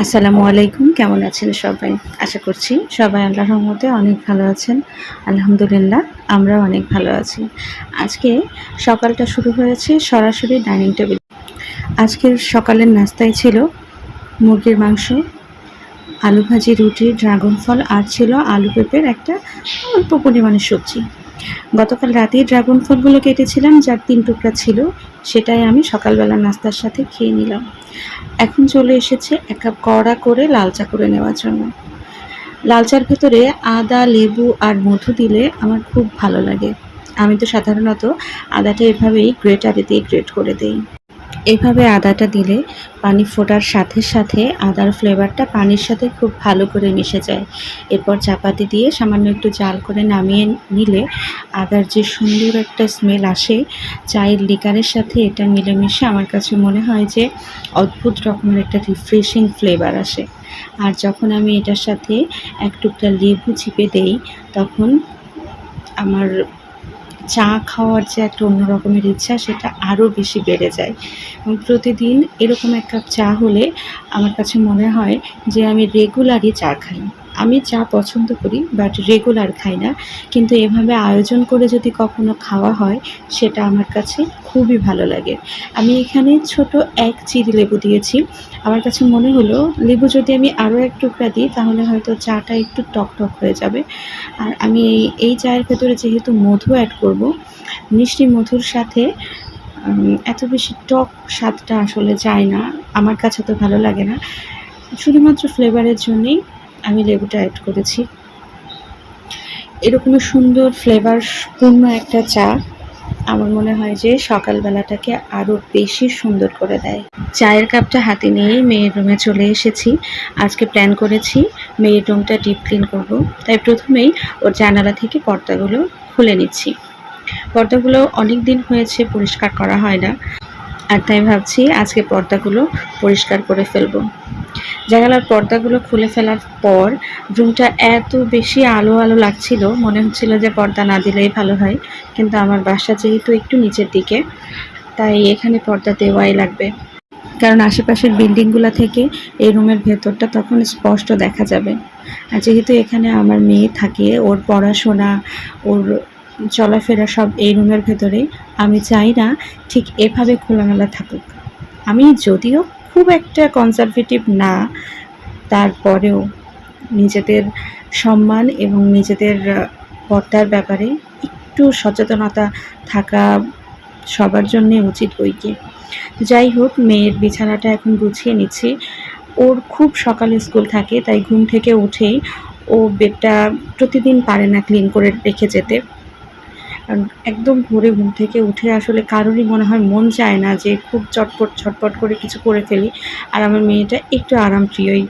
আসসালামু আলাইকুম। কেমন আছেন সবাই? আশা করছি সবাই আল্লাহর রহমতে অনেক ভালো আছেন। আলহামদুলিল্লাহ আমরাও অনেক ভালো আছি। আজকে সকালটা শুরু হয়েছে সরাসরি ডাইনিং টেবিল। আজকের সকালের নাস্তায় ছিল মুরগির মাংস, আলু ভাজি, রুটি, ড্রাগন ফল আর ছিল আলু পেঁপের একটা অল্প পরিমাণের সবজি। গতকাল রাতেই ড্রাগন ফলগুলো কেটেছিলাম, যার ৩ টুকরা ছিল, সেটাই আমি সকালবেলা নাস্তার সাথে খেয়ে নিলাম। এখন চলে এসেছে ১ কাপ কড়া করে লাল চা করে নেওয়ার জন্য। লাল চার ভেতরে আদা, লেবু আর মধু দিলে আমার খুব ভালো লাগে। আমি তো সাধারণত আদাটা এভাবেই গ্রেটারে দিয়ে গ্রেট করে দেই। এভাবে আদাটা দিলে পানি ফোটার সাথে সাথে আদার ফ্লেভারটা পানির সাথে খুব ভালো করে মিশে যায়। এরপর চাপাতি দিয়ে সামান্য একটু জাল করে নামিয়ে নিলে আদার যে সুন্দর একটা স্মেল আসে, চায়ের লিকারের সাথে এটা মিলেমিশে আমার কাছে মনে হয় যে অদ্ভুত রকমের একটা রিফ্রেশিং ফ্লেভার আসে। আর যখন আমি এটার সাথে এক টুকরা লেবু চিপে দেই, তখন আমার চা খাওয়ার যে একটা অন্য রকমের ইচ্ছা, সেটা আরও বেশি বেড়ে যায়। এবং প্রতিদিন এরকম ১ কাপ চা হলে আমার কাছে মনে হয় যে আমি রেগুলারই চা খাই। আমি চা পছন্দ করি, বাট রেগুলার খাই না। কিন্তু এভাবে আয়োজন করে যদি কখনো খাওয়া হয়, সেটা আমার কাছে খুবই ভালো লাগে। আমি এখানে ছোট ১ চিড়ি লেবু দিয়েছি। আমার কাছে মনে হলো লেবু যদি আমি আরও ১ টুকরা দিই, তাহলে হয়তো চাটা একটু টক হয়ে যাবে। আর আমি এই চায়ের ভেতরে যেহেতু মধু অ্যাড করব, মিষ্টি মধুর সাথে এত বেশি টক স্বাদটা আসলে যায় না, আমার কাছে তো ভালো লাগে না। শুধুমাত্র ফ্লেভারের জন্যেই আমি লেবুটা অ্যাড করেছি। এরকমই সুন্দর ফ্লেভারপূর্ণ একটা চা আমার মনে হয় যে সকালবেলাটাকে আরও বেশি সুন্দর করে দেয়। চায়ের কাপটা হাতে নিয়েই মেয়ের রুমে চলে এসেছি। আজকে প্ল্যান করেছি মেয়ের রুমটা ডিপ ক্লিন করব, তাই প্রথমেই ওর জানালা থেকে পর্দাগুলো খুলে নিচ্ছি। পর্দাগুলো অনেক দিন হয়েছে পরিষ্কার করা হয় না, আর তাই ভাবছি আজকে পর্দাগুলো পরিষ্কার করে ফেলবো। জানালার পর্দাগুলো খুলে ফেলার পর রুমটা এত বেশি আলো আলো লাগছিল, মনে হচ্ছিল যে পর্দা না দিলেই ভালো হয়। কিন্তু আমার বাসা যেহেতু একটু নিচের দিকে, তাই এখানে পর্দা দেওয়াই লাগবে, কারণ আশেপাশের বিল্ডিংগুলো থেকে এই রুমের ভেতরটা তখন স্পষ্ট দেখা যাবে। আর যেহেতু এখানে আমার মেয়ে থাকে, ওর পড়াশোনা, ওর চলাফেরা সব এই রুমের ভেতরেই, আমি চাই না ঠিক এভাবে খোলামেলা থাকুক। আমি যদিও খুব একটা কনজারভেটিভ না, তারপরেও নিজেদের সম্মান এবং নিজেদের পর্দার ব্যাপারে একটু সচেতনতা থাকা সবার জন্যে উচিত বইকি। যাই হোক, মেয়ের বিছানাটা এখন গুছিয়ে নিচ্ছি। ওর খুব সকালে স্কুল থাকে, তাই ঘুম থেকে উঠেই ও বেডটা প্রতিদিন পারে না ক্লিন করে রেখে যেতে। একদম ভোরে ঘুম থেকে উঠে আসলে কারোরই মনে হয় মন চায় না যে খুব ছটপট করে কিছু করে ফেলি। আর আমার মেয়েটা একটু আরাম প্রিয়ই।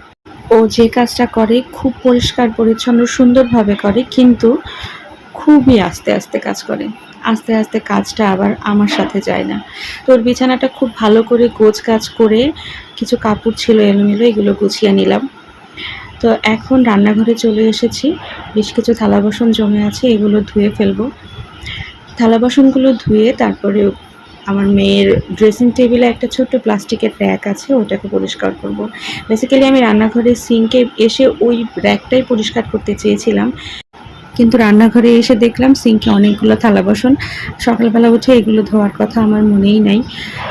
ও যে কাজটা করে খুব পরিষ্কার পরিচ্ছন্ন সুন্দরভাবে করে, কিন্তু খুবই আস্তে আস্তে কাজ করে। আস্তে আস্তে কাজটা আবার আমার সাথে যায় না। তো ওর বিছানাটা খুব ভালো করে গোছগাছ করে, কিছু কাপড় ছিল এলোমেলো, এগুলো গুছিয়ে নিলাম। তো এখন রান্নাঘরে চলে এসেছি। বেশ কিছু থালা বাসন জমে আছে, এগুলো ধুয়ে ফেলবো। থালা বাসনগুলো ধুয়ে তারপরে আমার মেয়ের ড্রেসিং টেবিলে একটা ছোট্ট প্লাস্টিকের র্যাক আছে, ওটাকে পরিষ্কার করব। বেসিক্যালি আমি রান্নাঘরের সিঙ্কে এসে ওই র্যাকটাই পরিষ্কার করতে চেয়েছিলাম, কিন্তু রান্নাঘরে এসে দেখলাম সিঙ্কে অনেকগুলো থালা বাসন। সকালবেলা উঠে এগুলো ধোয়ার কথা আমার মনেই নাই।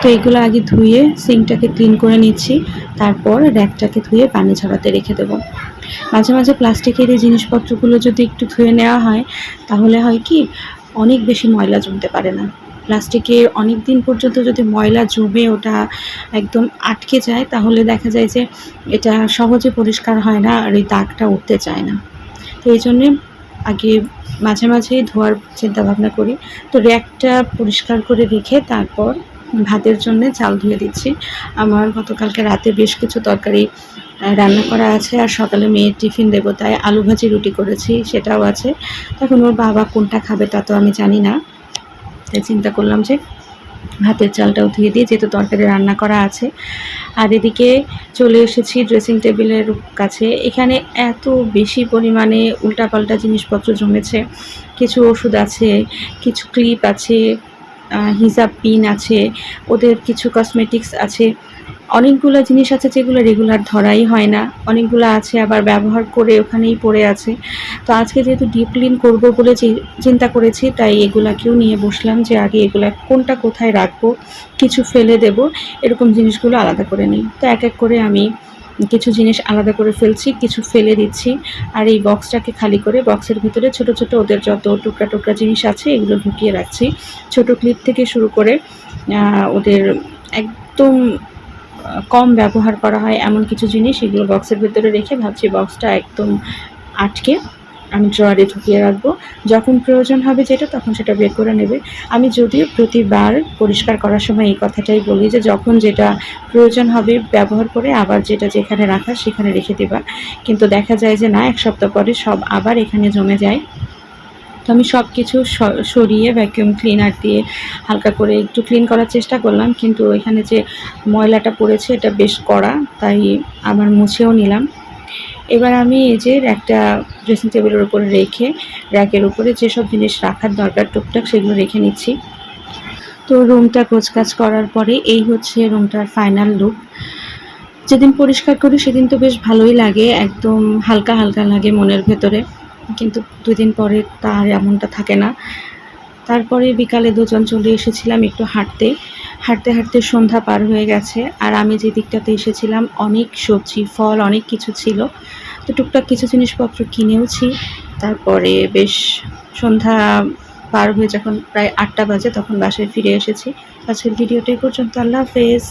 তো এগুলো আগে ধুয়ে সিঙ্কটাকে ক্লিন করে নিচ্ছি, তারপর র্যাকটাকে ধুয়ে পানি ঝরাতে রেখে দেবো। মাঝে মাঝে প্লাস্টিকের এই জিনিসপত্রগুলো যদি একটু ধুয়ে নেওয়া হয়, তাহলে হয় কি অনেক বেশি ময়লা জমতে পারে না। প্লাস্টিকে অনেক দিন পর্যন্ত যদি ময়লা জমে ওটা একদম আটকে যায়, তাহলে দেখা যায় যে এটা সহজে পরিষ্কার হয় না, আর এই দাগটা উঠতে চায় না। তো এই জন্যে আগে মাঝে মাঝেই ধোয়ার চিন্তাভাবনা করি। তো র্যাকটা পরিষ্কার করে রেখে তারপর ভাতের জন্যে চাল ধুয়ে দিচ্ছি। আমার গতকালকে রাতে বেশ কিছু তরকারি রান্না করা আছে, আর সকালে মেয়ের টিফিন দেবো, তাই আলু ভাজি রুটি করেছি, সেটাও আছে। তখন ওর বাবা কোনটা খাবে তা তো আমি জানি না, তাই চিন্তা করলাম যে ভাতের চালটাও ধুয়ে দিই, যেহেতু তরকারি রান্না করা আছে। আর এদিকে চলে এসেছি ড্রেসিং টেবিলের কাছে। এখানে এত বেশি পরিমাণে উল্টাপাল্টা জিনিসপত্র জমেছে। কিছু ওষুধ আছে, কিছু ক্লিপ আছে, হিজাব পিন আছে, ওদের কিছু কসমেটিক্স আছে, অনেকগুলো জিনিস আছে যেগুলো রেগুলার ধরাই হয় না, অনেকগুলো আছে আবার ব্যবহার করে ওখানেই পড়ে আছে। তো আজকে যেহেতু ডিপ ক্লিন করবো বলে চিন্তা করেছি, তাই এগুলাকেও নিয়ে বসলাম যে আগে এগুলা কোনটা কোথায় রাখবো, কিছু ফেলে দেব, এরকম জিনিসগুলো আলাদা করে নিই। তো এক এক করে আমি কিছু জিনিস আলাদা করে ফেলছি, কিছু ফেলে দিচ্ছি। আর এই বক্সটাকে খালি করে বক্সের ভিতরে ছোট ছোট ওদের যত টুকরা টুকরা জিনিস আছে এগুলো ঢুকিয়ে রাখছি। ছোট ক্লিপ থেকে শুরু করে ওদের একদম কম ব্যবহার করা হয় এমন কিছু জিনিস এগুলো বক্সের ভেতরে রেখে ভাবছি বক্সটা একদম আটকে আমি ড্রয়ারে ঢুকিয়ে রাখবো। যখন প্রয়োজন হবে যেটা তখন সেটা বের করে নেবে। আমি যদিও প্রতিবার পরিষ্কার করার সময় এই কথাটাই বলি যে যখন যেটা প্রয়োজন হবে ব্যবহার করে আবার যেটা যেখানে রাখার সেখানে রেখে দেবা, কিন্তু দেখা যায় যে না, এক সপ্তাহ পরে সব আবার এখানে জমে যায়। তো আমি সব কিছু সরিয়ে ভ্যাকিউম ক্লিনার দিয়ে হালকা করে একটু ক্লিন করার চেষ্টা করলাম, কিন্তু এখানে যে ময়লাটা পড়েছে এটা বেশ কড়া, তাই আবার মুছেও নিলাম। এবার আমি এই যে একটা ড্রেসিং টেবিলের উপরে রেখে র্যাকের উপরে যেসব জিনিস রাখার দরকার টুকটাক সেগুলো রেখে নিচ্ছি। তো রুমটা গোছগাছ করার পরে এই হচ্ছে রুমটার ফাইনাল লুক। যেদিন পরিষ্কার করি সেদিন তো বেশ ভালোই লাগে, একদম হালকা হালকা লাগে মনের ভেতরে, কিন্তু 2 দিন পরে তার এমনটা থাকে না। তারপরে বিকালে দুজন চলে এসেছিলাম একটু হাঁটতে হাঁটতে হাঁটতে সন্ধ্যা পার হয়ে গেছে। আর আমি যে দিকটাতে এসেছিলাম অনেক সবজি ফল অনেক কিছু ছিল, তো টুকটাক কিছু জিনিসপত্র কিনেওছি। তারপরে বেশ সন্ধ্যা পার হয়ে যখন প্রায় 8টা বাজে তখন বাসায় ফিরে এসেছি। আজকের ভিডিওটা এই পর্যন্ত। আল্লাহ হাফেজ।